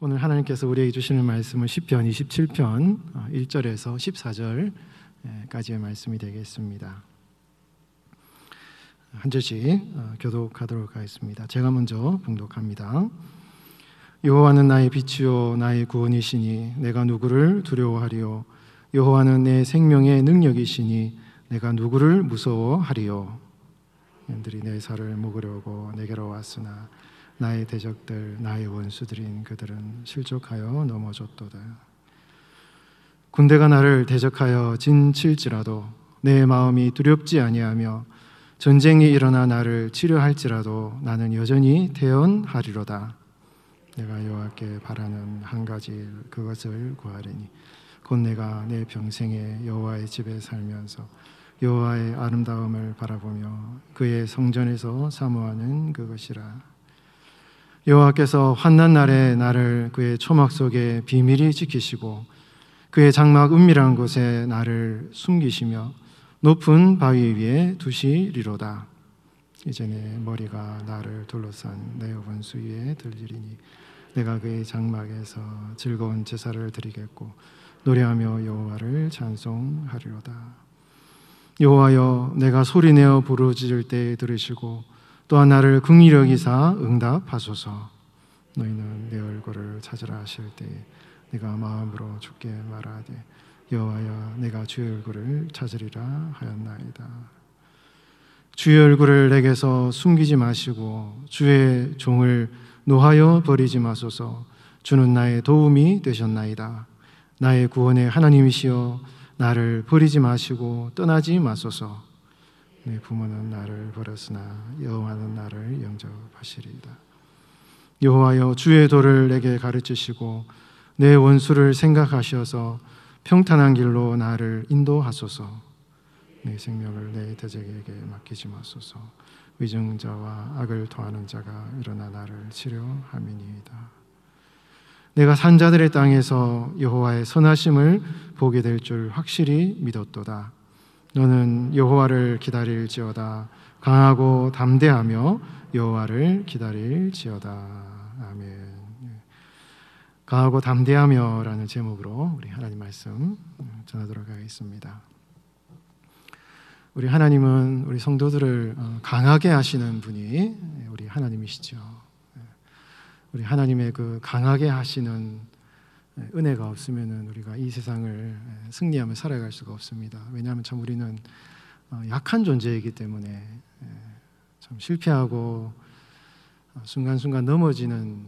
오늘 하나님께서 우리에게 주시는 말씀은 시편 27편 1절에서 14절까지의 말씀이 되겠습니다. 한 절씩 교독하도록 하겠습니다. 제가 먼저 봉독합니다. 여호와는 나의 빛이요 나의 구원이시니 내가 누구를 두려워하리요. 여호와는 내 생명의 능력이시니 내가 누구를 무서워하리요. 년들이 내 살을 먹으려고 내게로 왔으나 나의 대적들 나의 원수들인 그들은 실족하여 넘어졌도다. 군대가 나를 대적하여 진칠지라도 내 마음이 두렵지 아니하며 전쟁이 일어나 나를 치료할지라도 나는 여전히 태연하리로다. 내가 여호와께 바라는 한 가지 그것을 구하리니 곧 내가 내 평생에 여호와의 집에 살면서 여호와의 아름다움을 바라보며 그의 성전에서 사모하는 그것이라. 여호와께서 환난 날에 나를 그의 초막 속에 비밀히 지키시고 그의 장막 은밀한 곳에 나를 숨기시며 높은 바위 위에 두시리로다. 이제 내 머리가 나를 둘러싼 내 원수 위에 들리리니 내가 그의 장막에서 즐거운 제사를 드리겠고 노래하며 여호와를 찬송하리로다. 여호와여, 내가 소리내어 부르짖을 때 들으시고 또한 나를 긍휼히 여기사 응답하소서. 너희는 내 얼굴을 찾으라 하실 때 내가 마음으로 주께 말하되 여호와여, 내가 주의 얼굴을 찾으리라 하였나이다. 주의 얼굴을 내게서 숨기지 마시고 주의 종을 노하여 버리지 마소서. 주는 나의 도움이 되셨나이다. 나의 구원의 하나님이시여, 나를 버리지 마시고 떠나지 마소서. 내 부모는 나를 버렸으나 여호와는 나를 영접하시리이다. 여호와여, 주의 도를 내게 가르치시고 내 원수를 생각하셔서 평탄한 길로 나를 인도하소서. 내 생명을 내 대적에게 맡기지 마소서. 위증자와 악을 토하는 자가 일어나 나를 치료함이니이다. 내가 산자들의 땅에서 여호와의 선하심을 보게 될 줄 확실히 믿었도다. 너는 여호와를 기다릴지어다. 강하고 담대하며 여호와를 기다릴지어다. 아멘. 강하고 담대하며라는 제목으로 우리 하나님 말씀 전하도록 하겠습니다. 우리 하나님은 우리 성도들을 강하게 하시는 분이 우리 하나님이시죠. 우리 하나님의 그 강하게 하시는 은혜가 없으면 우리가 이 세상을 승리하며 살아갈 수가 없습니다. 왜냐하면 참 우리는 약한 존재이기 때문에 참 실패하고 순간순간 넘어지는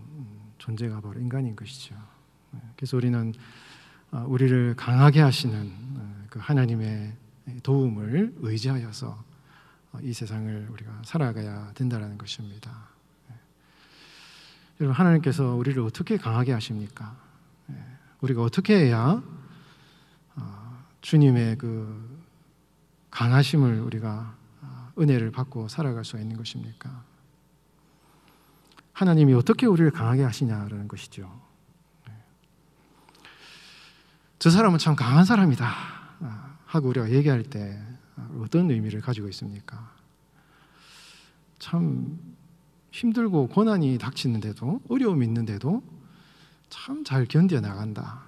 존재가 바로 인간인 것이죠. 그래서 우리는 우리를 강하게 하시는 그 하나님의 도움을 의지하여서 이 세상을 우리가 살아가야 된다는 것입니다. 여러분, 하나님께서 우리를 어떻게 강하게 하십니까? 우리가 어떻게 해야 주님의 그 강하심을 우리가 은혜를 받고 살아갈 수가 있는 것입니까? 하나님이 어떻게 우리를 강하게 하시냐라는 것이죠. 저 사람은 참 강한 사람이다 하고 우리가 얘기할 때 어떤 의미를 가지고 있습니까? 참 힘들고 고난이 닥치는데도, 어려움이 있는데도 참 잘 견뎌나간다.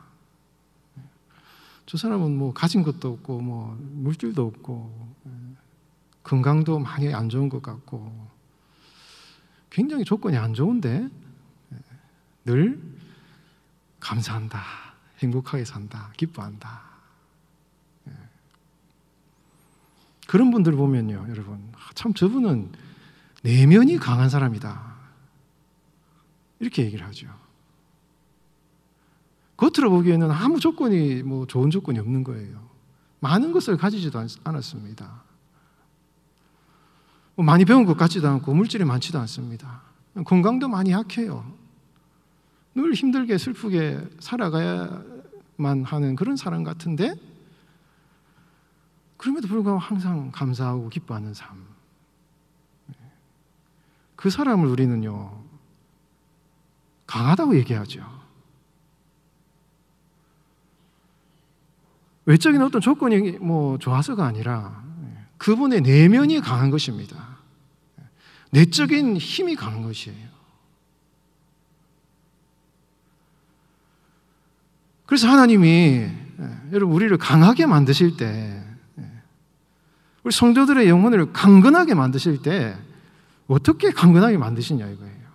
저 사람은 뭐 가진 것도 없고 뭐 물질도 없고 건강도 많이 안 좋은 것 같고 굉장히 조건이 안 좋은데 늘 감사한다, 행복하게 산다, 기뻐한다. 그런 분들 보면요, 여러분, 참 저분은 내면이 강한 사람이다 이렇게 얘기를 하죠. 겉으로 보기에는 아무 조건이 뭐 좋은 조건이 없는 거예요. 많은 것을 가지지도 않았습니다. 뭐 많이 배운 것 같지도 않고 물질이 많지도 않습니다. 건강도 많이 약해요. 늘 힘들게 슬프게 살아가야만 하는 그런 사람 같은데 그럼에도 불구하고 항상 감사하고 기뻐하는 삶. 그 사람을 우리는요 강하다고 얘기하죠. 외적인 어떤 조건이 뭐 좋아서가 아니라 그분의 내면이 강한 것입니다. 내적인 힘이 강한 것이에요. 그래서 하나님이 여러분 우리를 강하게 만드실 때, 우리 성도들의 영혼을 강건하게 만드실 때 어떻게 강건하게 만드시냐 이거예요.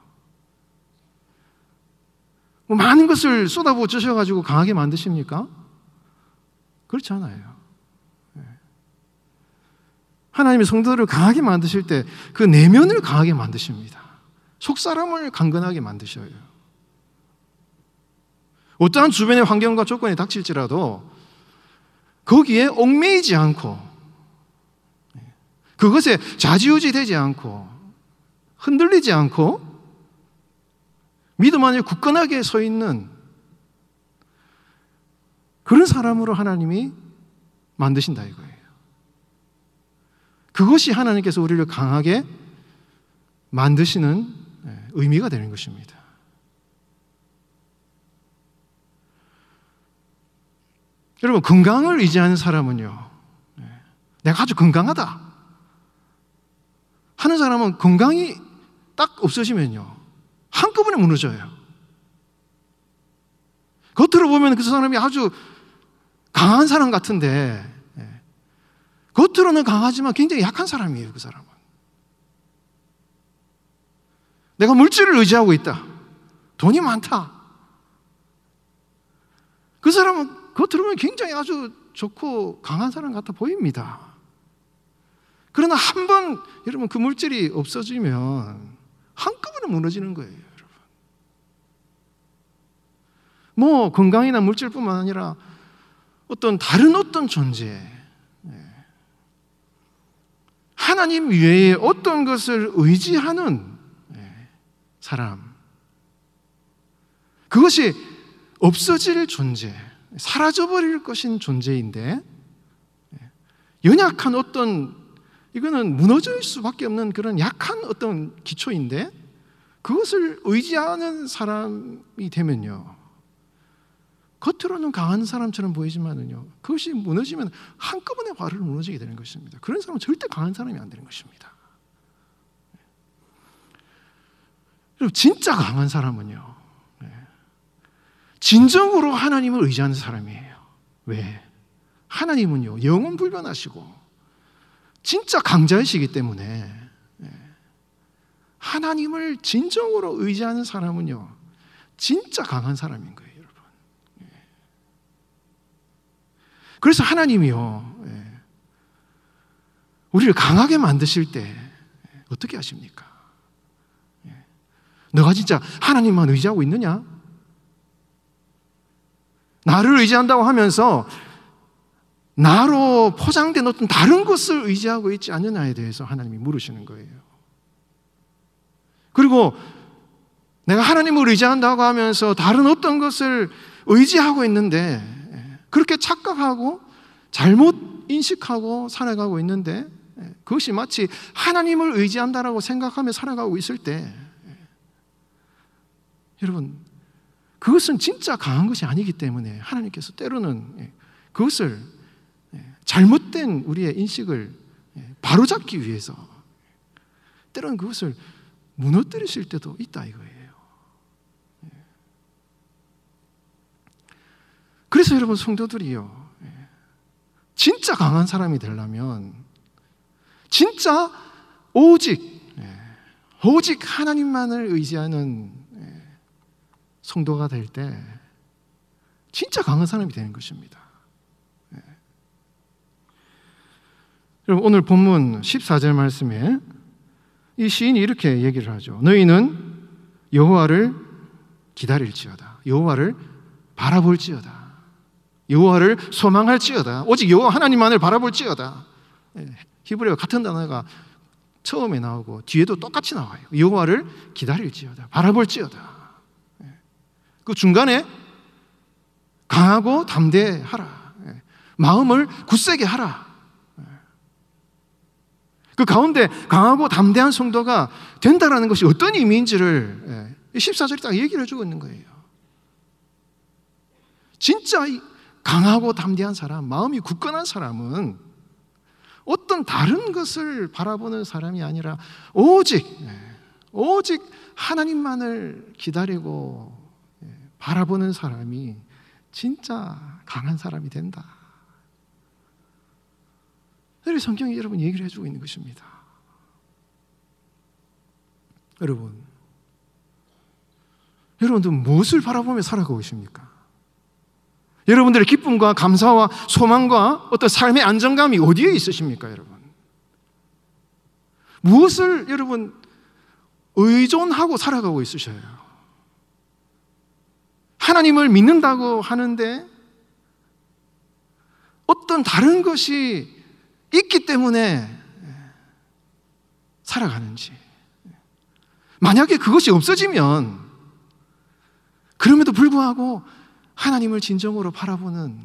뭐 많은 것을 쏟아부어 주셔가지고 강하게 만드십니까? 그렇지 않아요. 하나님이 성도들을 강하게 만드실 때 그 내면을 강하게 만드십니다. 속사람을 강건하게 만드셔요. 어떠한 주변의 환경과 조건이 닥칠지라도 거기에 얽매이지 않고 그것에 좌지우지 되지 않고 흔들리지 않고 믿음 안에 굳건하게 서 있는 그런 사람으로 하나님이 만드신다 이거예요. 그것이 하나님께서 우리를 강하게 만드시는 의미가 되는 것입니다. 여러분, 건강을 의지하는 사람은요, 내가 아주 건강하다 하는 사람은 건강이 딱 없어지면요 한꺼번에 무너져요. 겉으로 보면 그 사람이 아주 강한 사람 같은데 겉으로는 강하지만 굉장히 약한 사람이에요. 그 사람은 내가 물질을 의지하고 있다, 돈이 많다, 그 사람은 겉으로 보면 굉장히 아주 좋고 강한 사람 같아 보입니다. 그러나 한번 여러분 그 물질이 없어지면 한꺼번에 무너지는 거예요. 여러분, 뭐 건강이나 물질뿐만 아니라 다른 어떤 존재, 하나님 외에 어떤 것을 의지하는 사람, 그것이 없어질 존재, 사라져버릴 것인 존재인데 연약한 이거는 무너질 수밖에 없는 그런 약한 어떤 기초인데 그것을 의지하는 사람이 되면요 겉으로는 강한 사람처럼 보이지만은요 그것이 무너지면 한꺼번에 바로 무너지게 되는 것입니다. 그런 사람은 절대 강한 사람이 안 되는 것입니다. 진짜 강한 사람은요 진정으로 하나님을 의지하는 사람이에요. 왜? 하나님은요 영원불변하시고 진짜 강자이시기 때문에 하나님을 진정으로 의지하는 사람은요 진짜 강한 사람인 거예요. 여러분, 그래서 하나님이요 우리를 강하게 만드실 때 어떻게 하십니까? 너가 진짜 하나님만 의지하고 있느냐? 나를 의지한다고 하면서 나로 포장된 어떤 다른 것을 의지하고 있지 않느냐에 대해서 하나님이 물으시는 거예요. 그리고 내가 하나님을 의지한다고 하면서 다른 어떤 것을 의지하고 있는데 그렇게 착각하고 잘못 인식하고 살아가고 있는데 그것이 마치 하나님을 의지한다라고 생각하며 살아가고 있을 때 여러분 그것은 진짜 강한 것이 아니기 때문에 하나님께서 때로는 그것을 잘못된 우리의 인식을 바로잡기 위해서 때로는 그것을 무너뜨리실 때도 있다 이거예요. 그래서 여러분 성도들이요 진짜 강한 사람이 되려면 진짜 오직 하나님만을 의지하는 성도가 될 때 진짜 강한 사람이 되는 것입니다. 여러분 오늘 본문 14절 말씀에 이 시인이 이렇게 얘기를 하죠. 너희는 여호와를 기다릴지어다, 여호와를 바라볼지어다, 여호와를 소망할지어다, 오직 여호와 하나님만을 바라볼지어다. 히브리어 같은 단어가 처음에 나오고 뒤에도 똑같이 나와요. 여호와를 기다릴지어다, 바라볼지어다. 그 중간에 강하고 담대하라, 마음을 굳세게 하라. 그 가운데 강하고 담대한 성도가 된다라는 것이 어떤 의미인지를 14절이 딱 얘기를 해주고 있는 거예요. 진짜 강하고 담대한 사람, 마음이 굳건한 사람은 어떤 다른 것을 바라보는 사람이 아니라 오직 하나님만을 기다리고 바라보는 사람이 진짜 강한 사람이 된다. 이렇게 성경이 여러분 얘기를 해주고 있는 것입니다. 여러분들 무엇을 바라보며 살아가고 계십니까? 여러분들의 기쁨과 감사와 소망과 어떤 삶의 안정감이 어디에 있으십니까, 여러분? 무엇을 여러분 의존하고 살아가고 있으셔요? 하나님을 믿는다고 하는데 어떤 다른 것이 있기 때문에 살아가는지, 만약에 그것이 없어지면 그럼에도 불구하고 하나님을 진정으로 바라보는,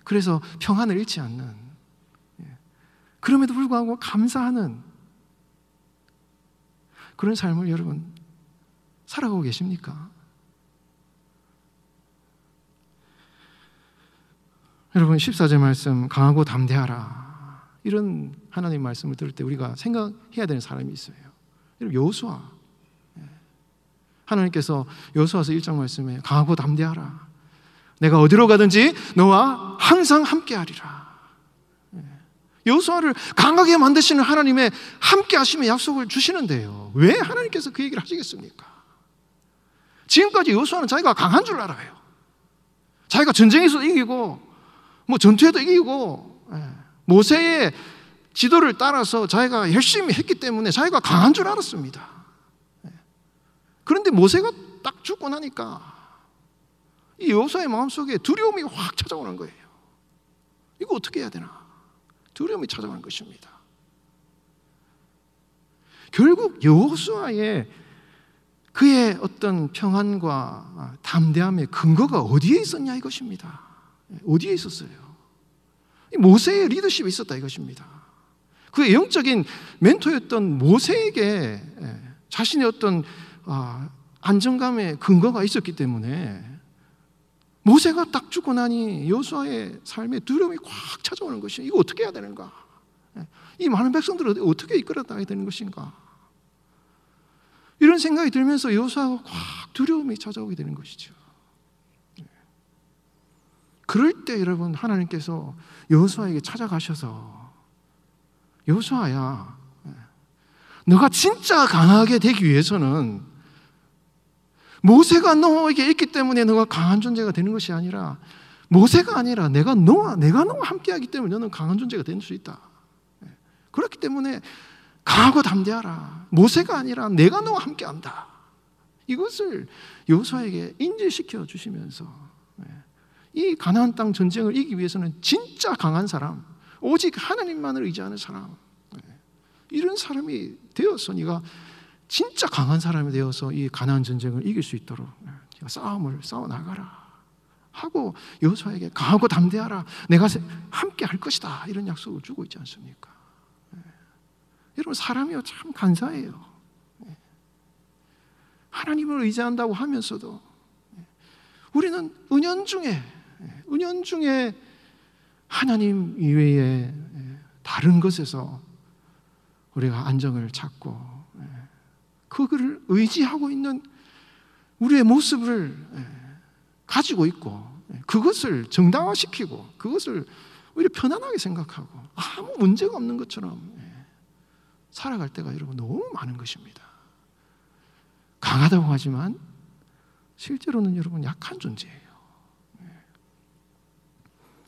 그래서 평안을 잃지 않는, 그럼에도 불구하고 감사하는 그런 삶을 여러분 살아가고 계십니까? 여러분 14절 말씀, 강하고 담대하라, 이런 하나님 말씀을 들을 때 우리가 생각해야 되는 사람이 있어요. 여러분 여호수아, 하나님께서 여호수아서 1장 말씀에 강하고 담대하라, 내가 어디로 가든지 너와 항상 함께하리라. 여호수아를 강하게 만드시는 하나님의 함께하심의 약속을 주시는데요, 왜 하나님께서 그 얘기를 하시겠습니까? 지금까지 여호수아는 자기가 강한 줄 알아요. 자기가 전쟁에서 이기고 전투에도 이기고, 모세의 지도를 따라서 자기가 열심히 했기 때문에 자기가 강한 줄 알았습니다. 그런데 모세가 딱 죽고 나니까 이 여호수아의 마음속에 두려움이 확 찾아오는 거예요. 이거 어떻게 해야 되나? 두려움이 찾아오는 것입니다. 결국 여호수아의 그의 어떤 평안과 담대함의 근거가 어디에 있었냐 이것입니다. 어디에 있었어요? 모세의 리더십이 있었다 이것입니다. 그의 영적인 멘토였던 모세에게 자신의 어떤 안정감의 근거가 있었기 때문에 모세가 딱 죽고 나니 여호수아의 삶에 두려움이 확 찾아오는 것이에요. 이거 어떻게 해야 되는가? 이 많은 백성들을 어떻게 이끌어 나가야 되는 것인가? 이런 생각이 들면서 여호수아가 확 두려움이 찾아오게 되는 것이죠. 그럴 때 여러분 하나님께서 여호수아에게 찾아가셔서, 여호수아야, 너가 진짜 강하게 되기 위해서는 모세가 너에게 있기 때문에 너가 강한 존재가 되는 것이 아니라, 모세가 아니라 내가 너와 함께하기 때문에 너는 강한 존재가 될 수 있다. 그렇기 때문에 강하고 담대하라. 모세가 아니라 내가 너와 함께한다. 이것을 여호수아에게 인지시켜 주시면서, 이 가나안 땅 전쟁을 이기기 위해서는 진짜 강한 사람, 오직 하나님만을 의지하는 사람, 이런 사람이 되어서 네가 진짜 강한 사람이 되어서 이 가나안 전쟁을 이길 수 있도록 싸움을 싸워 나가라 하고 여호수아에게 강하고 담대하라, 내가 함께 할 것이다, 이런 약속을 주고 있지 않습니까? 여러분 사람이요 참 간사해요. 하나님을 의지한다고 하면서도 우리는 은연중에 하나님 이외에 다른 것에서 우리가 안정을 찾고 그거를 의지하고 있는 우리의 모습을 가지고 있고, 그것을 정당화시키고 그것을 오히려 편안하게 생각하고 아무 문제가 없는 것처럼 살아갈 때가 여러분 너무 많은 것입니다. 강하다고 하지만 실제로는 여러분 약한 존재예요.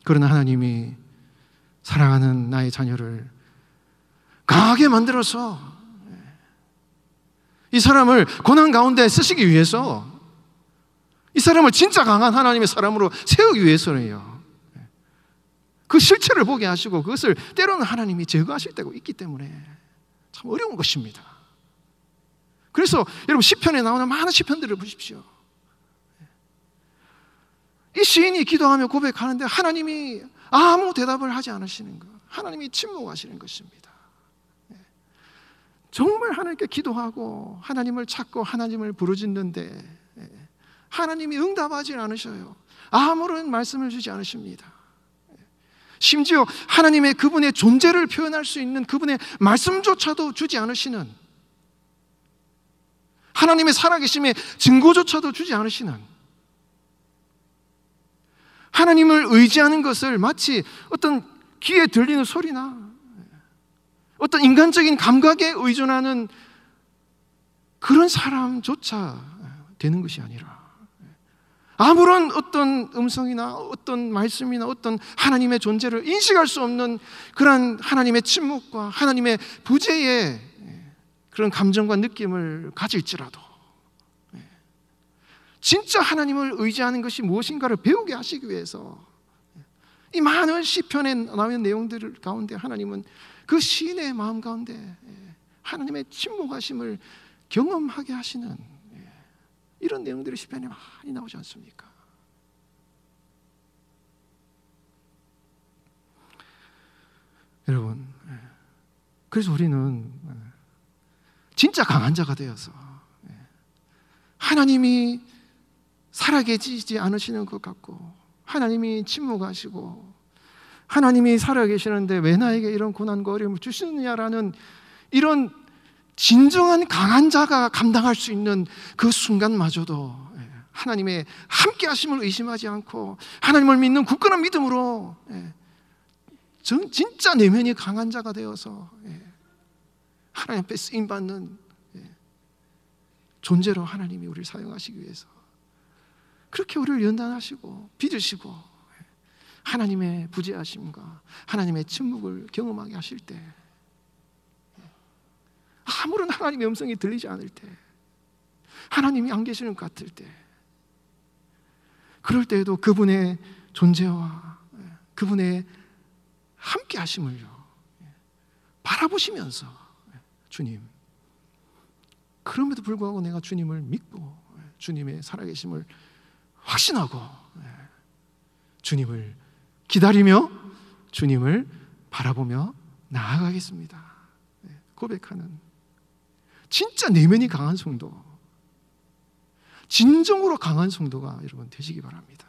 그러나 하나님이 사랑하는 나의 자녀를 강하게 만들어서 이 사람을 고난 가운데 쓰시기 위해서, 이 사람을 진짜 강한 하나님의 사람으로 세우기 위해서는요, 그 실체를 보게 하시고 그것을 때로는 하나님이 제거하실 때가 있기 때문에 참 어려운 것입니다. 그래서 여러분 시편에 나오는 많은 시편들을 보십시오. 이 시인이 기도하며 고백하는데 하나님이 아무 대답을 하지 않으시는 것, 하나님이 침묵하시는 것입니다. 정말 하나님께 기도하고 하나님을 찾고 하나님을 부르짖는데 하나님이 응답하지 않으셔요. 아무런 말씀을 주지 않으십니다. 심지어 하나님의 그분의 존재를 표현할 수 있는 그분의 말씀조차도 주지 않으시는, 하나님의 살아계심의 증거조차도 주지 않으시는, 하나님을 의지하는 것을 마치 어떤 귀에 들리는 소리나 어떤 인간적인 감각에 의존하는 그런 사람조차 되는 것이 아니라 아무런 어떤 음성이나 어떤 말씀이나 어떤 하나님의 존재를 인식할 수 없는 그런 하나님의 침묵과 하나님의 부재의 그런 감정과 느낌을 가질지라도 진짜 하나님을 의지하는 것이 무엇인가를 배우게 하시기 위해서 이 많은 시편에 나오는 내용들 가운데 하나님은 그 시인의 마음 가운데 하나님의 침묵하심을 경험하게 하시는 이런 내용들이 시편에 많이 나오지 않습니까? 여러분, 그래서 우리는 진짜 강한 자가 되어서 하나님이 살아계시지 않으시는 것 같고 하나님이 침묵하시고 하나님이 살아계시는데 왜 나에게 이런 고난과 어려움을 주시느냐라는 이런 진정한 강한 자가 감당할 수 있는 그 순간마저도 하나님의 함께 하심을 의심하지 않고 하나님을 믿는 굳건한 믿음으로 진짜 내면이 강한 자가 되어서 하나님 앞에 쓰임받는 존재로 하나님이 우리를 사용하시기 위해서 그렇게 우리를 연단하시고 빚으시고 하나님의 부재하심과 하나님의 침묵을 경험하게 하실 때 아무런 하나님의 음성이 들리지 않을 때 하나님이 안 계시는 것 같을 때 그럴 때에도 그분의 존재와 그분의 함께 하심을요 바라보시면서 주님 그럼에도 불구하고 내가 주님을 믿고 주님의 살아계심을 확신하고 주님을 기다리며 주님을 바라보며 나아가겠습니다 고백하는 진짜 내면이 강한 성도 진정으로 강한 성도가 여러분 되시기 바랍니다.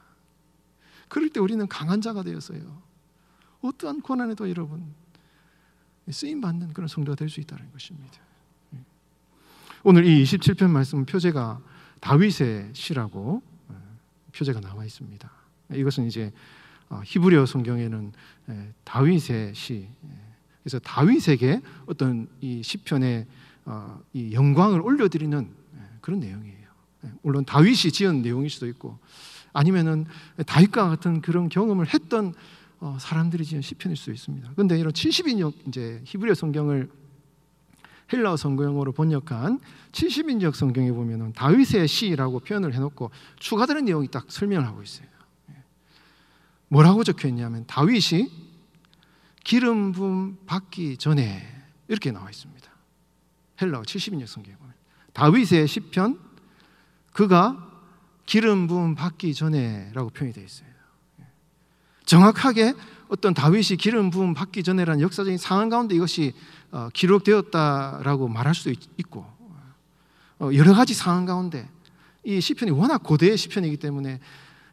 그럴 때 우리는 강한 자가 되어서요 어떠한 고난에도 여러분 쓰임받는 그런 성도가 될 수 있다는 것입니다. 오늘 이 27편 말씀은 표제가 다윗의 시라고 표제가 나와 있습니다. 이것은 이제 히브리어 성경에는 다윗의 시, 그래서 다윗에게 어떤 이 시편의 이 영광을 올려드리는 그런 내용이에요. 물론 다윗이 지은 내용일 수도 있고 아니면은 다윗과 같은 그런 경험을 했던 사람들이 지은 시편일 수도 있습니다. 그런데 이런 70인역 이제 히브리어 성경을 헬라어 성경으로 번역한 70인역 성경에 보면은 다윗의 시라고 표현을 해놓고 추가되는 내용이 딱 설명을 하고 있어요. 뭐라고 적혀 있냐면 다윗이 기름 부음 받기 전에 이렇게 나와 있습니다. 헬라어 70인역 성경에 보면 다윗의 시편 그가 기름 부음 받기 전에라고 표현이 되어 있어요. 정확하게 어떤 다윗이 기름 부음 받기 전에라는 역사적인 상황 가운데 이것이 기록되었다라고 말할 수도 있고 여러 가지 상황 가운데 이 시편이 워낙 고대의 시편이기 때문에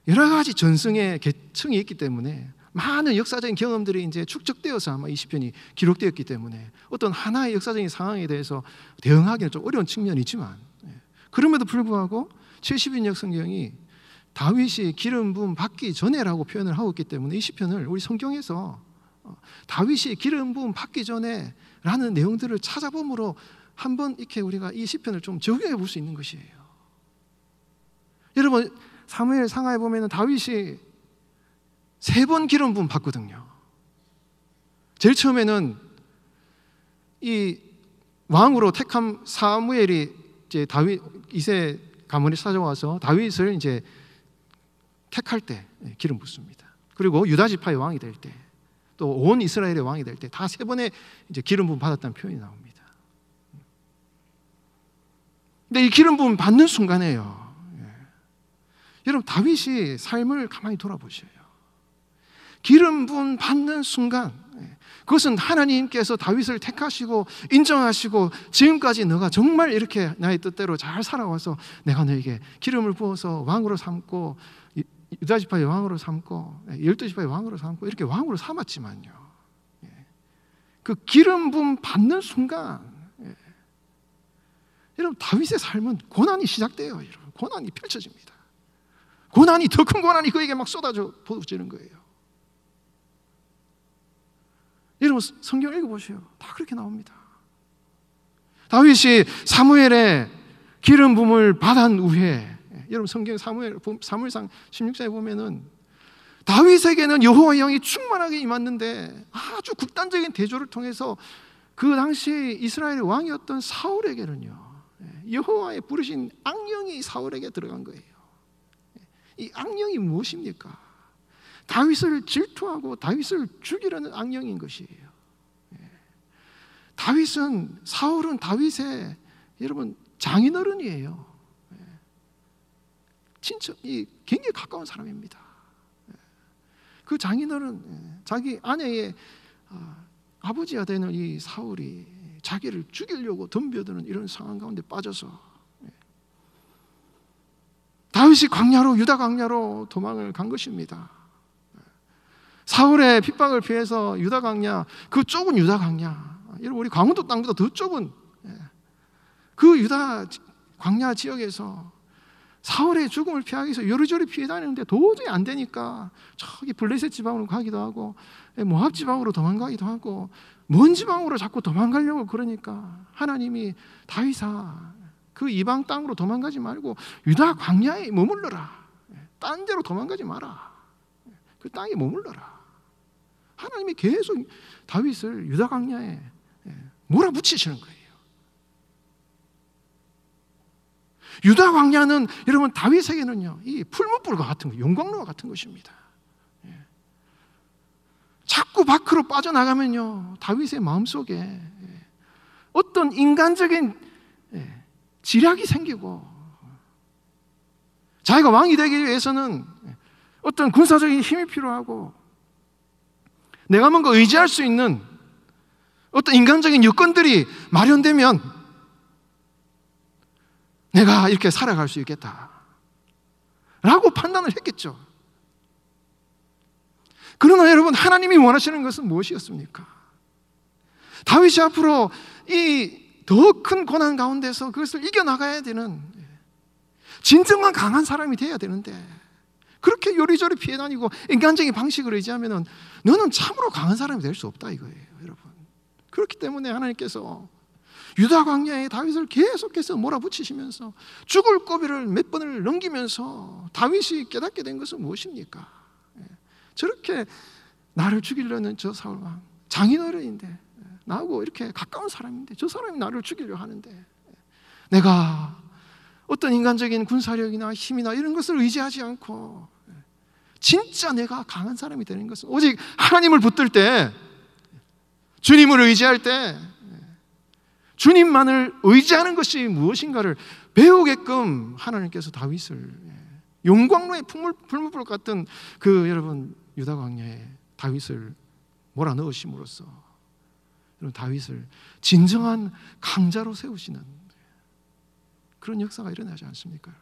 여러 가지 전승의 계층이 있기 때문에 많은 역사적인 경험들이 이제 축적되어서 아마 이 시편이 기록되었기 때문에 어떤 하나의 역사적인 상황에 대해서 대응하기는 좀 어려운 측면이 있지만 그럼에도 불구하고 70인역 성경이 다윗이 기름 부음 받기 전에라고 표현을 하고 있기 때문에 이 시편을 우리 성경에서 다윗이 기름 부음 받기 전에 라는 내용들을 찾아봄으로 한번 이렇게 우리가 이 시편을 좀 적용해 볼 수 있는 것이에요. 여러분 사무엘 상하에 보면 다윗이 3번 기름 부음 받거든요. 제일 처음에는 이 왕으로 택한 사무엘이 이제 다윗 이세 가문이 찾아와서 다윗을 이제 택할 때 기름 붓습니다. 그리고 유다 지파의 왕이 될 때, 또 온 이스라엘의 왕이 될 때 다 3번의 이제 기름 부음 받았다는 표현이 나옵니다. 근데 이 기름 부음 받는 순간에요. 여러분 다윗이 삶을 가만히 돌아보셔요. 기름 부음 받는 순간 그것은 하나님께서 다윗을 택하시고 인정하시고 지금까지 너가 정말 이렇게 나의 뜻대로 잘 살아와서 내가 너에게 기름을 부어서 왕으로 삼고 유다 지파의 왕으로 삼고 12지파의 왕으로 삼고 이렇게 왕으로 삼았지만요 그 기름 부음 받는 순간 여러분 다윗의 삶은 고난이 시작돼요. 여러분 고난이 펼쳐집니다. 고난이, 더 큰 고난이 그에게 막 쏟아져 부어지는 거예요. 여러분 성경 읽어보세요. 다 그렇게 나옵니다. 다윗이 사무엘의 기름 부음을 받은 후에, 여러분 성경 사무엘상 16장에 보면은 다윗에게는 여호와의 영이 충만하게 임했는데 아주 극단적인 대조를 통해서 그 당시 이스라엘의 왕이었던 사울에게는요, 여호와의 부르신 악령이 사울에게 들어간 거예요. 이 악령이 무엇입니까? 다윗을 질투하고 다윗을 죽이려는 악령인 것이에요. 사울은 다윗의 여러분 장인어른이에요. 친척이 굉장히 가까운 사람입니다. 그 장인어른, 자기 아내의 아버지가 되는 이 사울이 자기를 죽이려고 덤벼드는 이런 상황 가운데 빠져서 다윗이 유다 광야로 도망을 간 것입니다. 사울의 핍박을 피해서 유다 광야, 그 좁은 유다 광야, 여러분 우리 강원도 땅보다 더 좁은 그 유다 광야 지역에서 사울의 죽음을 피하기 위해서 요리조리 피해 다니는데 도저히 안 되니까 저기 블레셋 지방으로 가기도 하고 모압 지방으로 도망가기도 하고 먼 지방으로 자꾸 도망가려고 그러니까 하나님이 다윗아, 그 이방 땅으로 도망가지 말고 유다 광야에 머물러라. 딴 데로 도망가지 마라. 그 땅에 머물러라. 하나님이 계속 다윗을 유다 광야에 몰아붙이시는 거예요. 유다 광야는 여러분 다윗에게는요, 이 풀무불과 같은 거, 용광로와 같은 것입니다. 자꾸 밖으로 빠져나가면요, 다윗의 마음속에 어떤 인간적인 지략이 생기고, 자기가 왕이 되기 위해서는 어떤 군사적인 힘이 필요하고, 내가 뭔가 의지할 수 있는 어떤 인간적인 여건들이 마련되면 내가 이렇게 살아갈 수 있겠다 라고 판단을 했겠죠. 그러나 여러분, 하나님이 원하시는 것은 무엇이었습니까? 다윗이 앞으로 이 더 큰 고난 가운데서 그것을 이겨나가야 되는 진정한 강한 사람이 되어야 되는데, 그렇게 요리조리 피해 다니고 인간적인 방식을 의지하면 너는 참으로 강한 사람이 될 수 없다 이거예요, 여러분. 그렇기 때문에 하나님께서 유다 광야에 다윗을 계속해서 몰아붙이시면서 죽을 고비를 몇 번을 넘기면서 다윗이 깨닫게 된 것은 무엇입니까? 저렇게 나를 죽이려는 저 사울 왕, 장인어른인데, 나하고 이렇게 가까운 사람인데 저 사람이 나를 죽이려 하는데, 내가 어떤 인간적인 군사력이나 힘이나 이런 것을 의지하지 않고 진짜 내가 강한 사람이 되는 것은 오직 하나님을 붙들 때, 주님을 의지할 때, 주님만을 의지하는 것이 무엇인가를 배우게끔 하나님께서 다윗을 용광로의 풀무불 같은 그 여러분 유다 광야에 다윗을 몰아넣으심으로써 여러분 다윗을 진정한 강자로 세우시는 그런 역사가 일어나지 않습니까,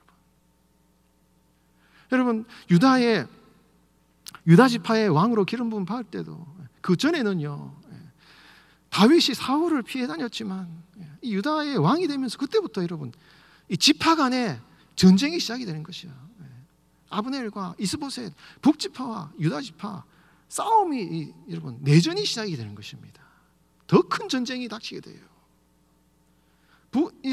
여러분? 유다 지파의 왕으로 기름 부음 받을 때도 그 전에는요, 다윗이 사울을 피해 다녔지만 이 유다의 왕이 되면서 그때부터 여러분 이 지파 간에 전쟁이 시작이 되는 것이요. 아브넬과 이스보셋, 북지파와 유다 지파 싸움이 여러분 내전이 시작이 되는 것입니다. 더 큰 전쟁이 닥치게 돼요.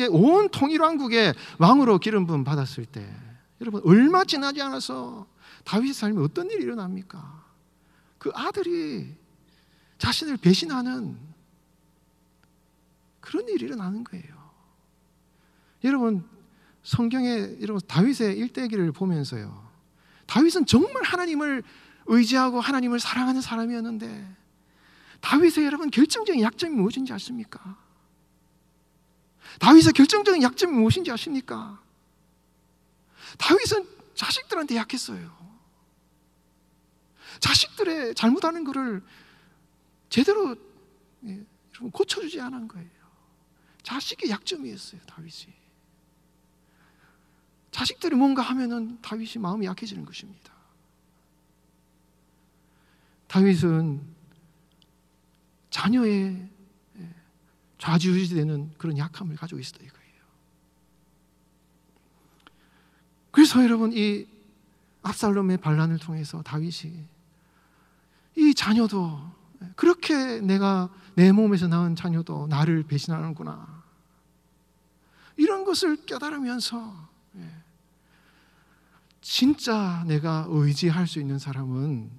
온 통일왕국의 왕으로 기름 부음 받았을 때 여러분 얼마 지나지 않아서 다윗의 삶에 어떤 일이 일어납니까? 그 아들이 자신을 배신하는 그런 일이 일어나는 거예요. 여러분 성경에 여러분 다윗의 일대기를 보면서요, 다윗은 정말 하나님을 의지하고 하나님을 사랑하는 사람이었는데 다윗의 여러분 결정적인 약점이 무엇인지 아십니까? 다윗의 결정적인 약점이 무엇인지 아십니까? 다윗은 자식들한테 약했어요. 자식들의 잘못하는 것을 제대로 고쳐주지 않은 거예요. 자식의 약점이었어요, 다윗이. 자식들이 뭔가 하면은 다윗이 마음이 약해지는 것입니다. 다윗은 자녀의 좌지우지되는 그런 약함을 가지고 있었다 이거예요. 그래서 여러분 이 압살롬의 반란을 통해서 다윗이 이 자녀도 그렇게 내가 내 몸에서 낳은 자녀도 나를 배신하는구나, 이런 것을 깨달으면서 진짜 내가 의지할 수 있는 사람은,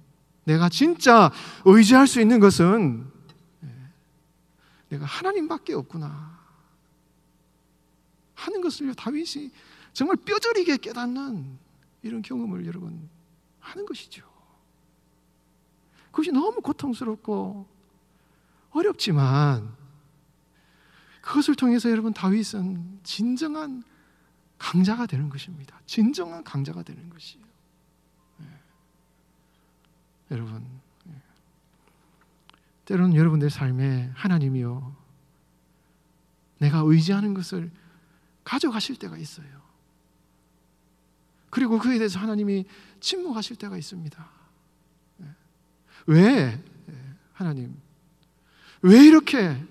내가 진짜 의지할 수 있는 것은 내가 하나님밖에 없구나 하는 것을 다윗이 정말 뼈저리게 깨닫는 이런 경험을 여러분 하는 것이죠. 그것이 너무 고통스럽고 어렵지만 그것을 통해서 여러분 다윗은 진정한 강자가 되는 것입니다. 진정한 강자가 되는 것이에요. 여러분, 때로는 여러분들 삶에 하나님이요, 내가 의지하는 것을 가져가실 때가 있어요. 그리고 그에 대해서 하나님이 침묵하실 때가 있습니다. 왜? 하나님, 왜 이렇게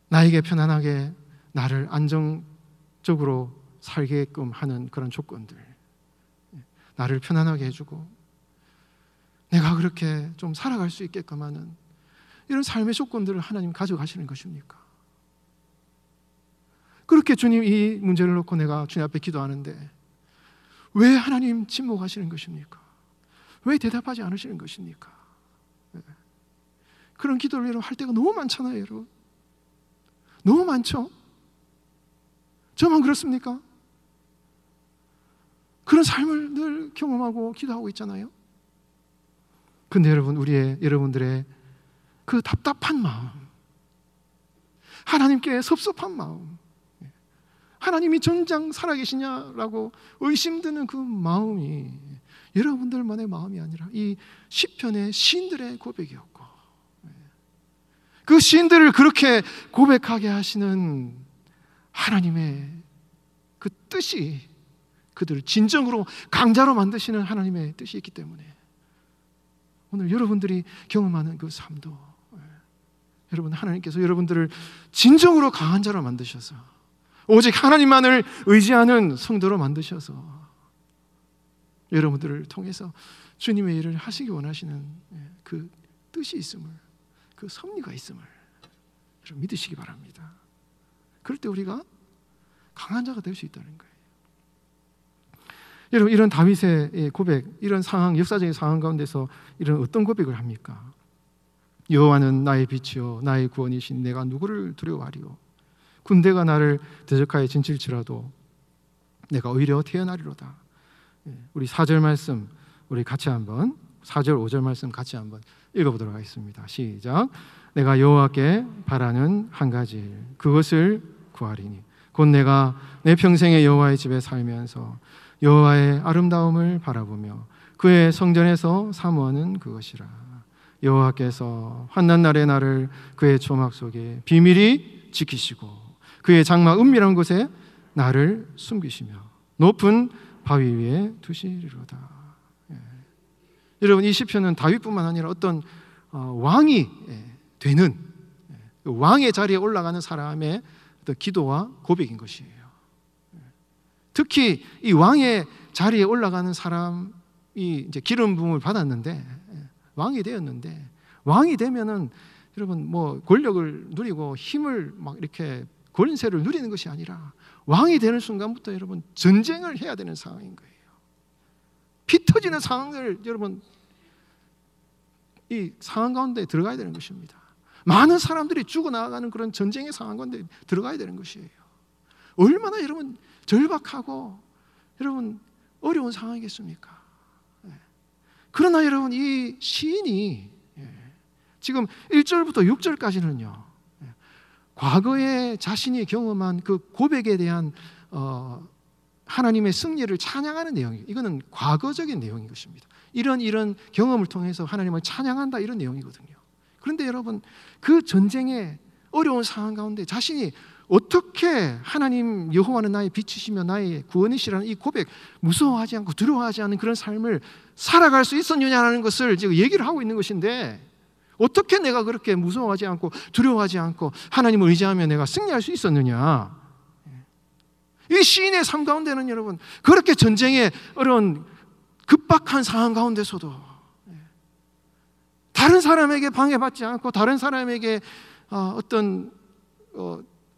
나에게 편안하게 나를 안정적으로 살게끔 하는 그런 조건들, 나를 편안하게 해주고 내가 그렇게 좀 살아갈 수 있게끔 하는 이런 삶의 조건들을 하나님 가져가시는 것입니까? 그렇게 주님 이 문제를 놓고 내가 주님 앞에 기도하는데 왜 하나님 침묵하시는 것입니까? 왜 대답하지 않으시는 것입니까? 그런 기도를 여러분 할 때가 너무 많잖아요. 여러분 너무 많죠? 저만 그렇습니까? 그런 삶을 늘 경험하고 기도하고 있잖아요. 근데 여러분, 여러분들의 그 답답한 마음, 하나님께 섭섭한 마음, 하나님이 정작 살아계시냐라고 의심드는 그 마음이 여러분들만의 마음이 아니라 이 시편의 시인들의 고백이었고, 그 시인들을 그렇게 고백하게 하시는 하나님의 그 뜻이, 그들을 진정으로 강자로 만드시는 하나님의 뜻이 있기 때문에 오늘 여러분들이 경험하는 그 삶도 여러분, 하나님께서 여러분들을 진정으로 강한 자로 만드셔서 오직 하나님만을 의지하는 성도로 만드셔서 여러분들을 통해서 주님의 일을 하시기 원하시는 그 뜻이 있음을, 그 섭리가 있음을 여러분 믿으시기 바랍니다. 그럴 때 우리가 강한 자가 될 수 있다는 거예요. 여러분, 이런 다윗의 고백, 이런 상황, 역사적인 상황 가운데서 이런 어떤 고백을 합니까? 여호와는 나의 빛이요 나의 구원이신 내가 누구를 두려워하리요? 군대가 나를 대적하여 진칠지라도 내가 오히려 태어나리로다. 우리 4절 말씀 우리 같이 한번 4절 5절 말씀 같이 한번 읽어보도록 하겠습니다. 시작. 내가 여호와께 바라는 한 가지 일, 그것을 구하리니 곧 내가 내 평생에 여호와의 집에 살면서 여호와의 아름다움을 바라보며 그의 성전에서 사모하는 그것이라. 여호와께서 환난 날에 나를 그의 조막 속에 비밀히 지키시고 그의 장막 은밀한 곳에 나를 숨기시며 높은 바위 위에 두시리로다. 여러분, 이 시편은 다윗뿐만 아니라 어떤 왕이 되는 왕의 자리에 올라가는 사람의 어떤 기도와 고백인 것이에요. 특히 이 왕의 자리에 올라가는 사람이 이제 기름 부음을 받았는데 왕이 되었는데, 왕이 되면은 여러분 뭐 권력을 누리고 힘을 막 이렇게 권세를 누리는 것이 아니라 왕이 되는 순간부터 여러분 전쟁을 해야 되는 상황인 거예요. 피 터지는 상황을 여러분 이 상황 가운데 들어가야 되는 것입니다. 많은 사람들이 죽어나가는 그런 전쟁의 상황 가운데 들어가야 되는 것이에요. 얼마나 여러분 절박하고 여러분 어려운 상황이겠습니까? 그러나 여러분 이 시인이 지금 1절부터 6절까지는요 과거에 자신이 경험한 그 고백에 대한 하나님의 승리를 찬양하는 내용이에요. 이거는 과거적인 내용인 것입니다. 이런 경험을 통해서 하나님을 찬양한다, 이런 내용이거든요. 그런데 여러분 그 전쟁의 어려운 상황 가운데 자신이 어떻게 하나님 여호와는 나의 빛이시며 나의 구원이시라는 이 고백, 무서워하지 않고 두려워하지 않는 그런 삶을 살아갈 수 있었느냐는 것을 지금 얘기를 하고 있는 것인데, 어떻게 내가 그렇게 무서워하지 않고 두려워하지 않고 하나님을 의지하며 내가 승리할 수 있었느냐? 이 시인의 삶 가운데는 여러분, 그렇게 전쟁의 어려운 급박한 상황 가운데서도 다른 사람에게 방해받지 않고 다른 사람에게 어떤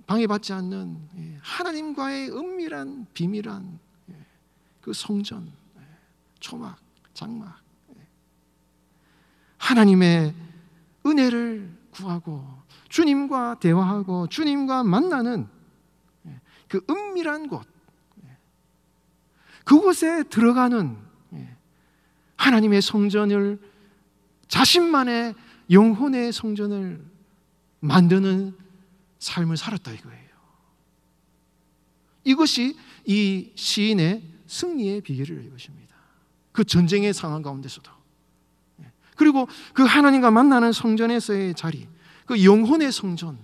방해받지 않는 하나님과의 은밀한 비밀한 그 성전, 초막, 장막, 하나님의 은혜를 구하고 주님과 대화하고 주님과 만나는 그 은밀한 곳, 그곳에 들어가는 하나님의 성전을, 자신만의 영혼의 성전을 만드는 삶을 살았다 이거예요. 이것이 이 시인의 승리의 비결이라는 것입니다. 그 전쟁의 상황 가운데서도, 그리고 그 하나님과 만나는 성전에서의 자리, 그 영혼의 성전,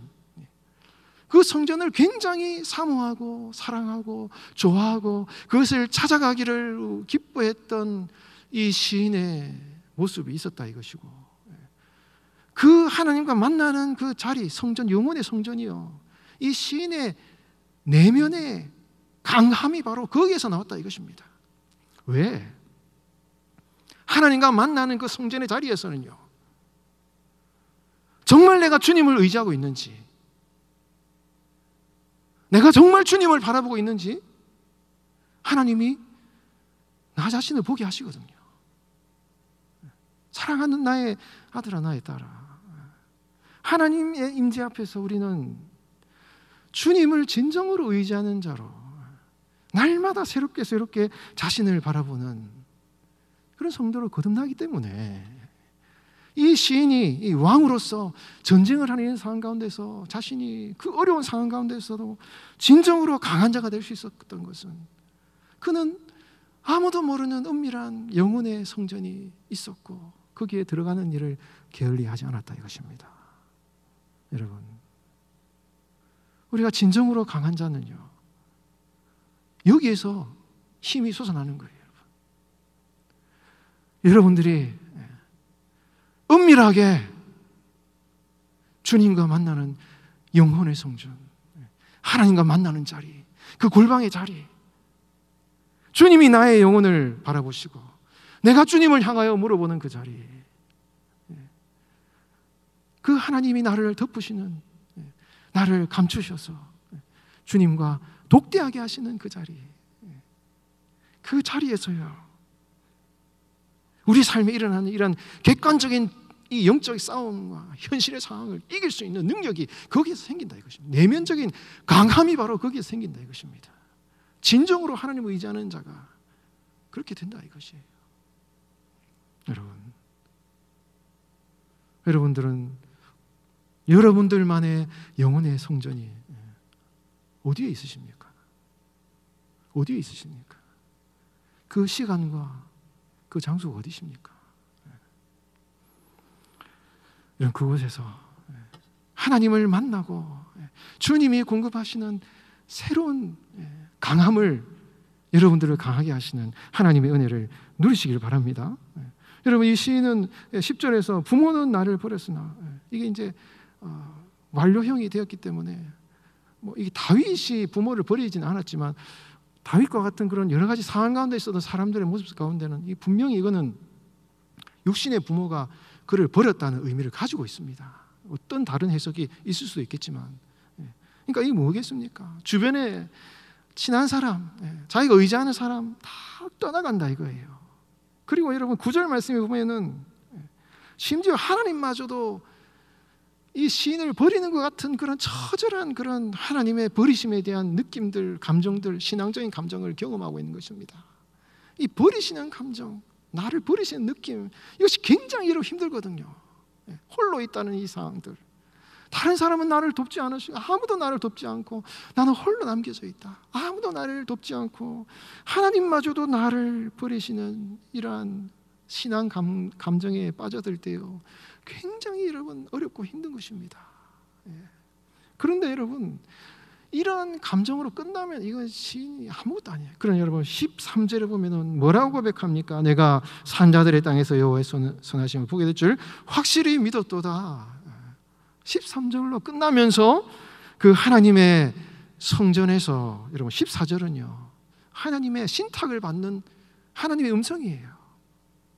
그 성전을 굉장히 사모하고 사랑하고 좋아하고 그것을 찾아가기를 기뻐했던 이 시인의 모습이 있었다 이것이고, 그 하나님과 만나는 그 자리, 성전, 영혼의 성전이요, 이 시인의 내면의 강함이 바로 거기에서 나왔다 이것입니다. 왜? 하나님과 만나는 그 성전의 자리에서는요, 정말 내가 주님을 의지하고 있는지, 내가 정말 주님을 바라보고 있는지 하나님이 나 자신을 보게 하시거든요. 사랑하는 나의 아들아, 나의 딸아, 하나님의 임재 앞에서 우리는 주님을 진정으로 의지하는 자로 날마다 새롭게 자신을 바라보는 그런 성도로 거듭나기 때문에 이 시인이 이 왕으로서 전쟁을 하는 상황 가운데서 자신이 그 어려운 상황 가운데서도 진정으로 강한 자가 될 수 있었던 것은, 그는 아무도 모르는 은밀한 영혼의 성전이 있었고 거기에 들어가는 일을 게을리하지 않았다 이것입니다. 여러분, 우리가 진정으로 강한 자는요, 여기에서 힘이 솟아나는 거예요. 여러분들이 은밀하게 주님과 만나는 영혼의 성전, 하나님과 만나는 자리, 그 골방의 자리, 주님이 나의 영혼을 바라보시고 내가 주님을 향하여 물어보는 그 자리, 그 하나님이 나를 덮으시는, 나를 감추셔서 주님과 독대하게 하시는 그 자리, 그 자리에서요, 우리 삶에 일어나는 이런 객관적인 이 영적 싸움과 현실의 상황을 이길 수 있는 능력이 거기에서 생긴다 이것입니다. 내면적인 강함이 바로 거기에서 생긴다 이것입니다. 진정으로 하나님을 의지하는 자가 그렇게 된다 이것이에요. 여러분들은 여러분들만의 영혼의 성전이 어디에 있으십니까? 어디에 있으십니까? 그 시간과 그 장소가 어디십니까? 이런 그곳에서 하나님을 만나고 주님이 공급하시는 새로운 강함을, 여러분들을 강하게 하시는 하나님의 은혜를 누리시길 바랍니다. 여러분, 이 시인은 10절에서 부모는 나를 버렸으나, 이게 이제 완료형이 되었기 때문에 이게 다윗이 부모를 버리지는 않았지만 다윗과 같은 그런 여러 가지 상황 가운데 있었던 사람들의 모습 가운데는 분명히 이거는 육신의 부모가 그를 버렸다는 의미를 가지고 있습니다. 어떤 다른 해석이 있을 수도 있겠지만, 그러니까 이게 뭐겠습니까? 주변에 친한 사람, 자기가 의지하는 사람 다 떠나간다 이거예요. 그리고 여러분 9절 말씀에 보면은 심지어 하나님마저도 이 시인을 버리는 것 같은 그런 처절한 그런 하나님의 버리심에 대한 느낌들, 감정들, 신앙적인 감정을 경험하고 있는 것입니다. 이 버리시는 감정, 나를 버리시는 느낌, 이것이 굉장히 여러분 힘들거든요. 홀로 있다는 이 상황들, 다른 사람은 나를 돕지 않으시고 아무도 나를 돕지 않고 나는 홀로 남겨져 있다. 아무도 나를 돕지 않고 하나님마저도 나를 버리시는 이러한 신앙 감정에 빠져들 때요, 굉장히 여러분 어렵고 힘든 것입니다. 그런데 여러분, 이런 감정으로 끝나면 이건 시인이 아무것도 아니에요. 그러나 여러분 13절에 보면은 뭐라고 고백합니까? 내가 산자들의 땅에서 여호와의 선하심을 보게 될 줄 확실히 믿었도다. 13절로 끝나면서 그 하나님의 성전에서 여러분 14절은요 하나님의 신탁을 받는 하나님의 음성이에요.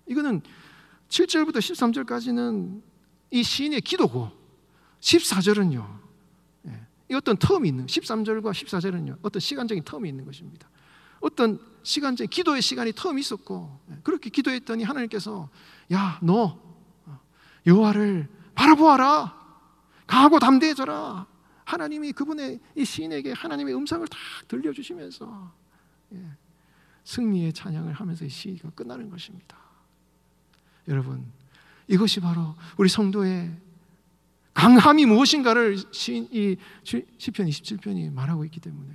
이거는 7절부터 13절까지는 이 시인의 기도고 14절은요 이 어떤 텀이 있는 13절과 14절은요 어떤 시간적인 텀이 있는 것입니다. 어떤 시간적인 기도의 시간이 텀이 있었고 그렇게 기도했더니 하나님께서 야 너 여호와를 바라보아라, 강하고 담대해져라. 하나님이 그분의 이 시인에게 하나님의 음성을 다 들려주시면서 승리의 찬양을 하면서 이 시가 끝나는 것입니다. 여러분 이것이 바로 우리 성도의 강함이 무엇인가를 이 시편 27편이 말하고 있기 때문에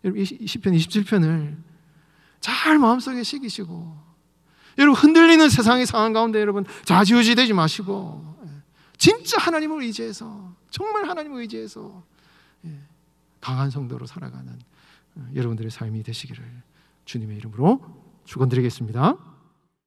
여러분 이 시편 27편을 잘 마음속에 새기시고 여러분 흔들리는 세상의 상황 가운데 여러분 좌지우지 되지 마시고 진짜 하나님을 의지해서 정말 하나님을 의지해서 강한 성도로 살아가는 여러분들의 삶이 되시기를 주님의 이름으로 축원드리겠습니다.